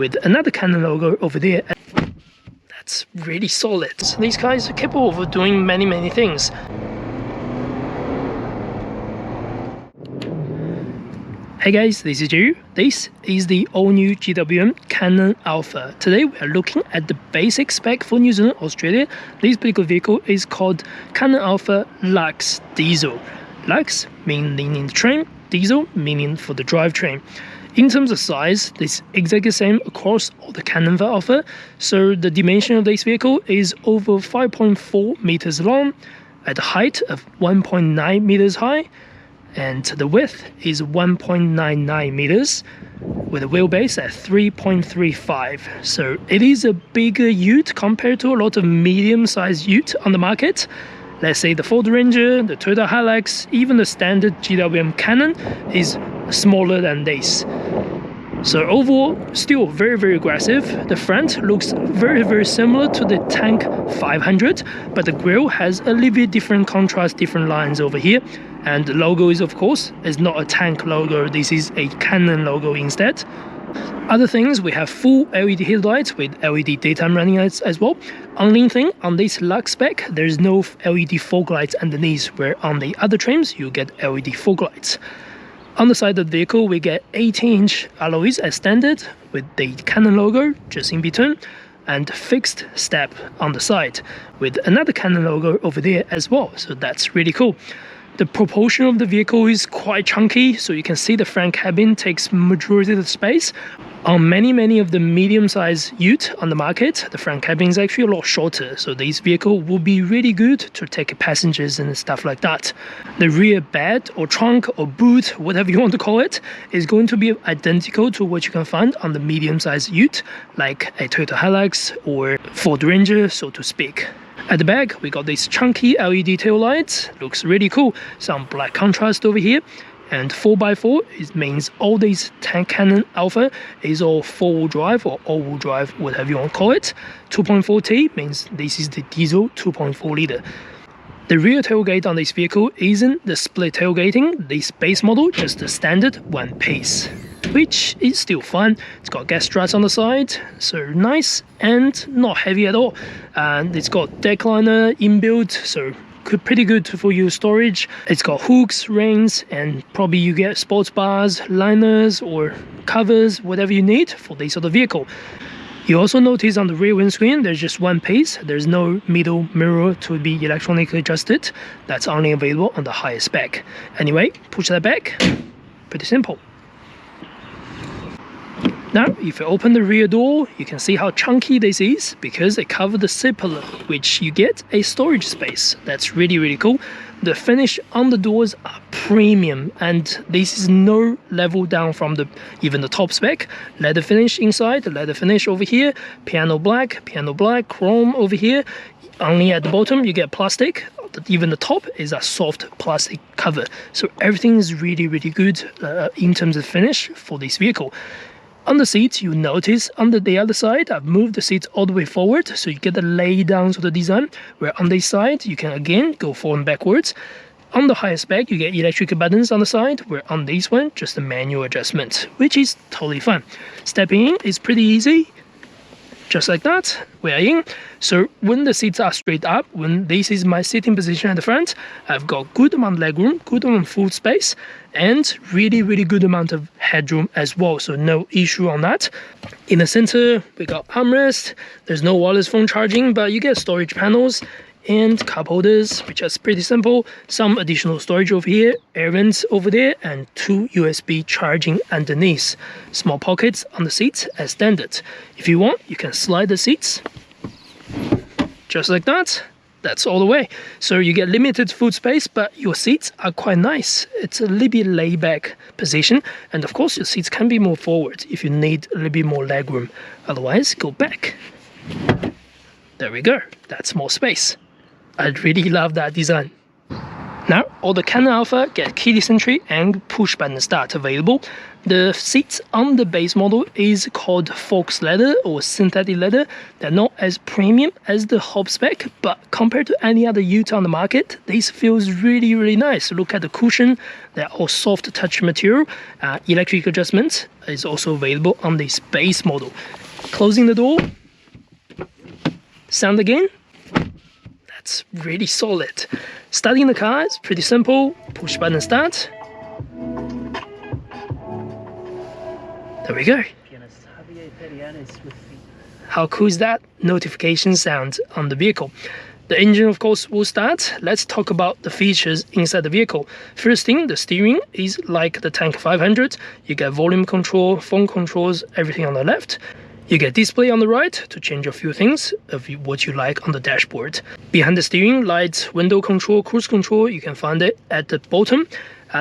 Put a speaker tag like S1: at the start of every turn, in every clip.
S1: with another Cannon logo over there. That's really solid. So these guys are capable of doing many things. Hey guys, this is Jerry. This is the all-new GWM Cannon Alpha. Today we are looking at the basic spec for New Zealand, Australia. This particular vehicle is called Cannon Alpha Lux Diesel. Lux meaning in the train, diesel meaning for the drivetrain. In terms of size, it's exactly the same across all the Cannon Alpha. So the dimension of this vehicle is over 5.4 meters long, at a height of 1.9 meters high, and the width is 1.99 meters with a wheelbase at 3.35. So it is a bigger ute compared to a lot of medium-sized ute on the market. Let's say the Ford Ranger, the Toyota Hilux, even the standard GWM Cannon is smaller than this. So overall, still very aggressive. The front looks very similar to the Tank 500, but the grille has a little bit different contrast, different lines over here. And the logo is, of course, is not a Tank logo. This is a Cannon logo instead. Other things, we have full LED headlights with LED daytime running lights as well. Only thing on this Lux spec, there's no LED fog lights underneath, where on the other trims you get LED fog lights. On the side of the vehicle, we get 18-inch alloys as standard with the Cannon logo just in between, and fixed step on the side with another Cannon logo over there as well. So that's really cool. The proportion of the vehicle is quite chunky, so you can see the front cabin takes majority of the space. On many of the medium-sized ute on the market, the front cabin is actually a lot shorter, so this vehicle will be really good to take passengers and stuff like that. The rear bed or trunk or boot, whatever you want to call it, is going to be identical to what you can find on the medium-sized ute, like a Toyota Hilux or Ford Ranger, so to speak. At the back, we got these chunky LED tail lights. Looks really cool. Some black contrast over here. And 4x4, it means all these Cannon Alpha is all 4-wheel drive or all-wheel drive, whatever you want to call it. 2.4T means this is the diesel 2.4 liter. The rear tailgate on this vehicle isn't the split tailgating, this base model, just the standard one piece, which is still fun. It's got gas struts on the side, so nice and not heavy at all. And it's got deck liner inbuilt, so pretty good for your storage. It's got hooks, reins, and probably you get sports bars, liners or covers, whatever you need for this sort of vehicle. You also notice on the rear windscreen there's just one piece. There's no middle mirror to be electronically adjusted. That's only available on the higher spec. Anyway, push that back. Pretty simple. Now, if you open the rear door, you can see how chunky this is because they cover the zipper, which you get a storage space. That's really cool. The finish on the doors are premium, and this is no level down from even the top spec. Leather finish inside, leather finish over here, piano black, chrome over here. Only at the bottom you get plastic. Even the top is a soft plastic cover. So everything is really good in terms of finish for this vehicle. On the seats, you notice on the other side, I've moved the seats all the way forward, so you get the lay down sort of design, where on this side, you can again go forward and backwards. On the higher spec, you get electric buttons on the side, where on this one, just a manual adjustment, which is totally fun. Stepping in is pretty easy. Just like that, we are in. So when the seats are straight up, when this is my sitting position at the front, I've got good amount of legroom, good amount of foot space, and really good amount of headroom as well, so no issue on that. In the center, we got armrest. There's no wireless phone charging, but you get storage panels and cup holders, which is pretty simple. Some additional storage over here, air vents over there, and 2 USB charging underneath. Small pockets on the seats as standard. If you want, you can slide the seats just like that. That's all the way. So you get limited foot space, but your seats are quite nice. It's a little bit laid back position, and of course your seats can be more forward if you need a little bit more leg room. Otherwise, go back. There we go. That's more space. I really love that design. Now, all the Cannon Alpha get keyless entry and push button start available. The seats on the base model is called Fox leather or synthetic leather. They're not as premium as the hub spec, but compared to any other ute on the market, this feels really nice. Look at the cushion, they're all soft touch material. Electric adjustment is also available on this base model. Closing the door, sound again. That's really solid. Starting the car is pretty simple. Push button start. There we go. How cool is that? Notification sound on the vehicle. The engine, of course, will start. Let's talk about the features inside the vehicle. First thing, the steering is like the Tank 500. You get volume control, phone controls, everything on the left. You get display on the right to change a few things of what you like on the dashboard. Behind the steering, lights, window control, cruise control, you can find it at the bottom.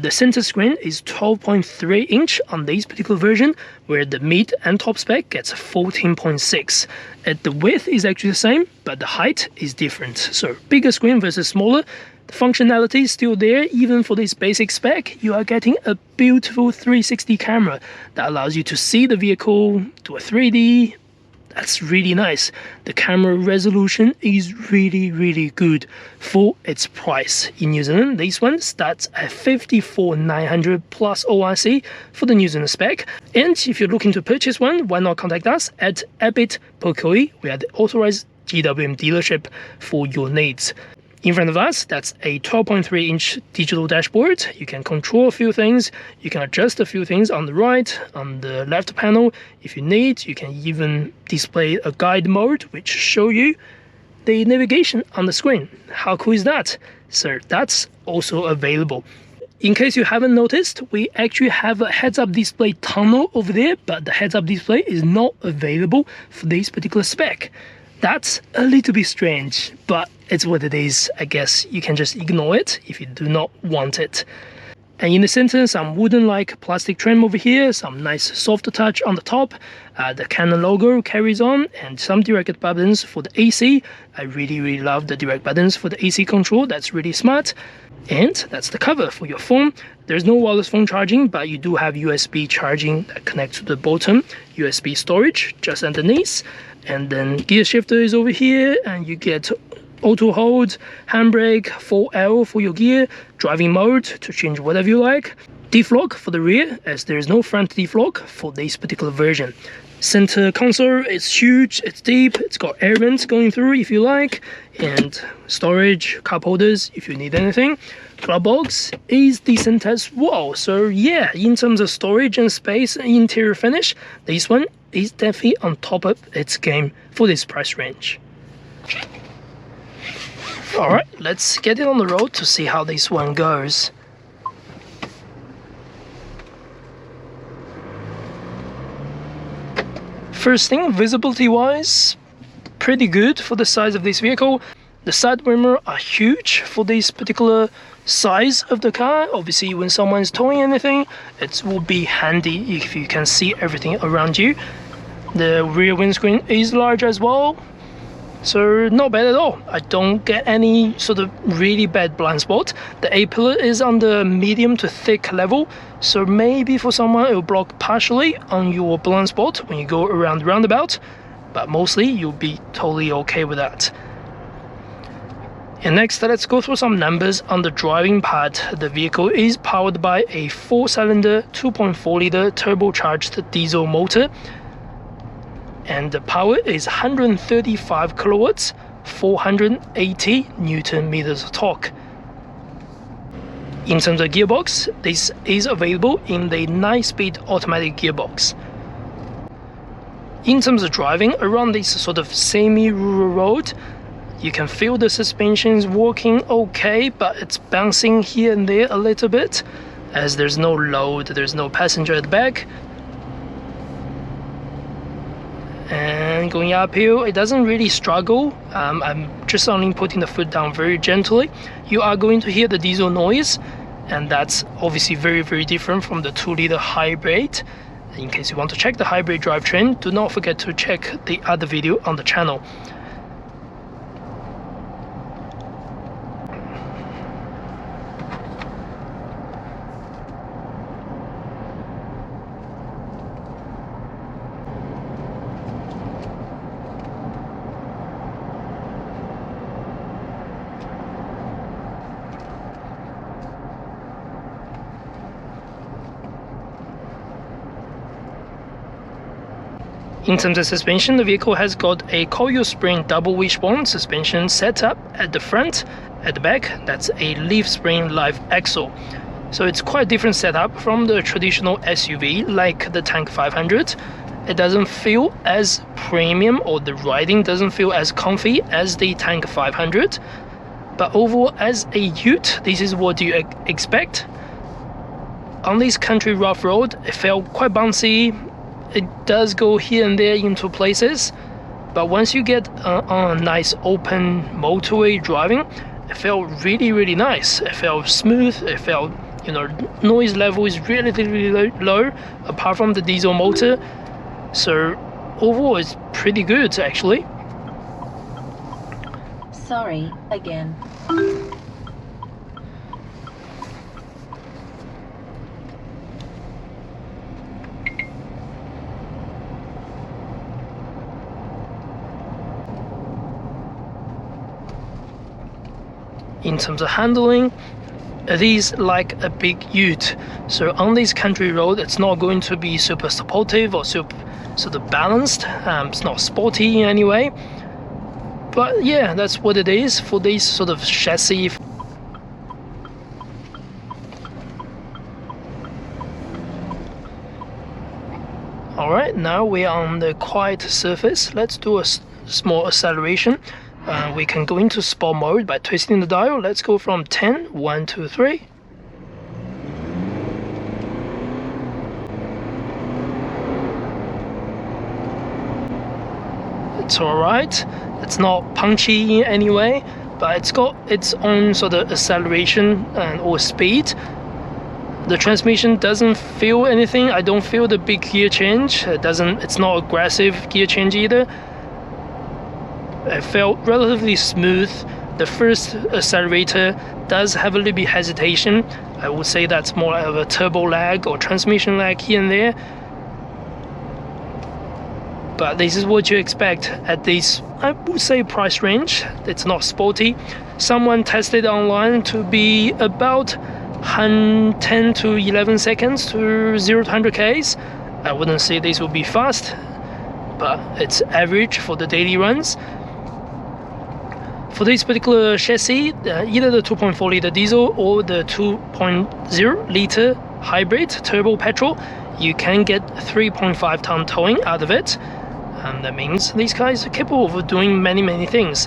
S1: The center screen is 12.3 inch on this particular version, where the mid and top spec gets 14.6. The width is actually the same, but the height is different. So bigger screen versus smaller. The functionality is still there. Even for this basic spec, you are getting a beautiful 360 camera that allows you to see the vehicle, do a 3D. That's really nice. The camera resolution is really good for its price. In New Zealand, this one starts at 54,900 plus ORC for the New Zealand spec. And if you're looking to purchase one, why not contact us at Ebbett Pukekohe. We are the authorized GWM dealership for your needs. In front of us, that's a 12.3 inch digital dashboard. You can control a few things. You can adjust a few things on the right, on the left panel. If you need, you can even display a guide mode, which show you the navigation on the screen. How cool is that? So that's also available. In case you haven't noticed, we actually have a heads-up display tunnel over there, but the heads-up display is not available for this particular spec. That's a little bit strange, but it's what it is. I guess you can just ignore it if you do not want it. And in the center, some wooden-like plastic trim over here, some nice soft touch on the top. The Canon logo carries on, and some direct buttons for the AC. I really love the direct buttons for the AC control. That's really smart. And that's the cover for your phone. There's no wireless phone charging, but you do have USB charging that connects to the bottom. USB storage just underneath. And then gear shifter is over here, and you get auto hold, handbrake, 4L for your gear, driving mode to change whatever you like, diff lock for the rear, as there is no front diff lock for this particular version. Center console is huge, it's deep, it's got air vents going through if you like, and storage, cup holders if you need anything. Glove box is decent as well. So yeah, in terms of storage and space and interior finish, this one is definitely on top of its game for this price range. Alright, let's get it on the road to see how this one goes. First thing, visibility wise, pretty good for the size of this vehicle. The side mirrors are huge for this particular size of the car. Obviously, when someone's towing anything, it will be handy if you can see everything around you. The rear windscreen is large as well, so not bad at all. I don't get any sort of really bad blind spot. The A-pillar is on the medium to thick level, so maybe for someone it will block partially on your blind spot when you go around the roundabout, but mostly you'll be totally okay with that. And next, let's go through some numbers on the driving part. The vehicle is powered by a 4-cylinder 2.4-liter turbocharged diesel motor, and the power is 135 kilowatts, 480 newton meters of torque. In terms of gearbox, this is available in the 9-speed automatic gearbox. In terms of driving around this sort of semi-rural road, you can feel the suspension's working okay, but it's bouncing here and there a little bit, as there's no load, there's no passenger at the back. And going uphill, it doesn't really struggle. I'm just only putting the foot down very gently. You are going to hear the diesel noise, and that's obviously very different from the 2-liter hybrid. In case you want to check the hybrid drivetrain, do not forget to check the other video on the channel. In terms of suspension, the vehicle has got a coil spring double wishbone suspension setup at the front. At the back, that's a leaf spring live axle. So it's quite a different setup from the traditional SUV like the Tank 500. It doesn't feel as premium, or the riding doesn't feel as comfy as the Tank 500. But overall, as a ute, this is what you expect. On this country rough road, it felt quite bouncy. It does go here and there into places, but once you get on a nice open motorway driving, it felt really nice. It felt smooth. It felt, you know, noise level is relatively low apart from the diesel motor. So overall, it's pretty good actually.
S2: Sorry again.
S1: In terms of handling, it is like a big ute. So on this country road, it's not going to be super supportive or super sort of balanced. It's not sporty in any way. But yeah, that's what it is for this sort of chassis. Alright, now we are on the quiet surface. Let's do a small acceleration. We can go into sport mode by twisting the dial. Let's go from 10, 1, 2, 3. It's alright. It's not punchy in any way, but it's got its own sort of acceleration or speed. The transmission doesn't feel anything. I don't feel the big gear change. It's not aggressive gear change either. It felt relatively smooth. The first accelerator does have a little bit hesitation. I would say that's more of a turbo lag or transmission lag here and there. But this is what you expect at this, I would say, price range. It's not sporty. Someone tested online to be about 10 to 11 seconds to 0 to 100 k's. I wouldn't say this will be fast, but it's average for the daily runs. For this particular chassis, either the 2.4 litre diesel or the 2.0 litre hybrid turbo petrol, you can get 3.5 ton towing out of it. And that means these cars are capable of doing many things.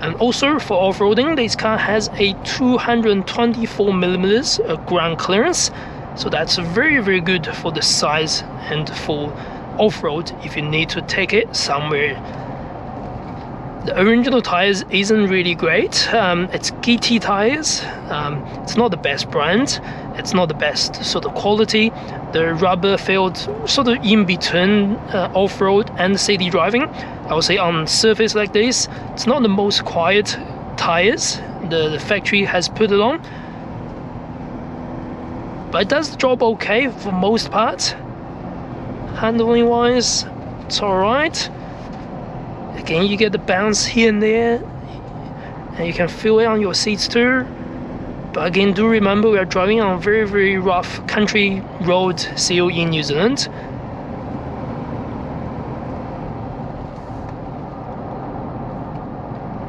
S1: And also for off-roading, this car has a 224mm ground clearance. So that's very good for the size and for off-road if you need to take it somewhere. The original tires isn't really great. It's GT tires. It's not the best brand. It's not the best sort of quality. The rubber felt sort of in between off-road and city driving. I would say on surface like this, it's not the most quiet tires the factory has put it on. But it does the job okay for most parts. Handling wise, it's alright. Again, you get the bounce here and there, and you can feel it on your seats too. But again, do remember we are driving on a very rough country road still in New Zealand.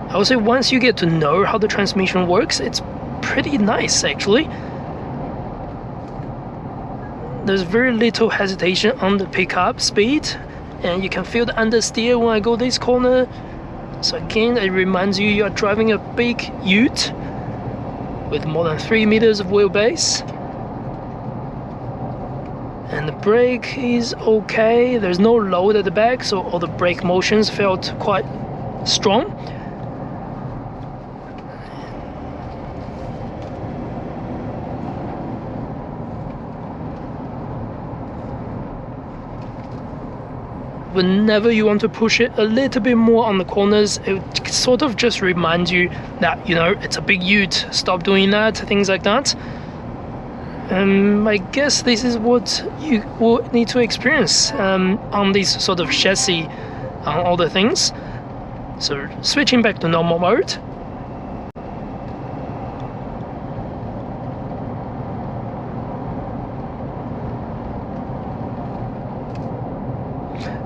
S1: I would say once you get to know how the transmission works, it's pretty nice actually. There's very little hesitation on the pickup speed, and you can feel the understeer when I go this corner. So again, it reminds you are driving a big ute with more than 3 meters of wheelbase. And the brake is okay. There's no load at the back, so all the brake motions felt quite strong. Whenever you want to push it a little bit more on the corners, it sort of just reminds you that, you know, it's a big ute, stop doing that, things like that. I guess this is what you will need to experience on this sort of chassis, on all the things. So switching back to normal mode.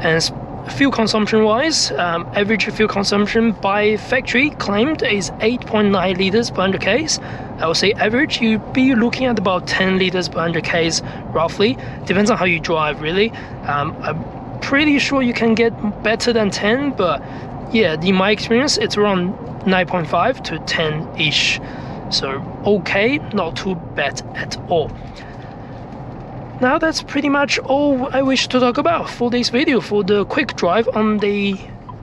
S1: And fuel consumption wise, average fuel consumption by factory claimed is 8.9 liters per 100 k's. I would say average, you'd be looking at about 10 liters per 100 k's roughly. Depends on how you drive, really. I'm pretty sure you can get better than 10, but yeah, in my experience, it's around 9.5 to 10-ish. So okay, not too bad at all. Now that's pretty much all I wish to talk about for this video, for the quick drive on the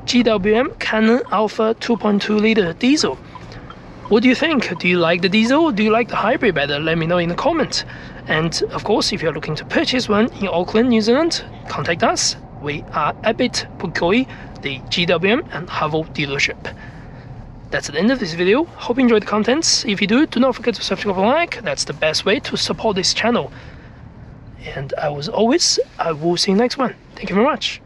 S1: GWM Cannon Alpha 2.2 liter diesel. What do you think? Do you like the diesel or do you like the hybrid better? Let me know in the comments. And of course, if you're looking to purchase one in Auckland, New Zealand, contact us. We are Ebbett Pukekohe, the GWM and Haval dealership. That's the end of this video. Hope you enjoyed the contents. If you do not forget to subscribe and like. That's the best way to support this channel. And as always, I will see you next one. Thank you very much.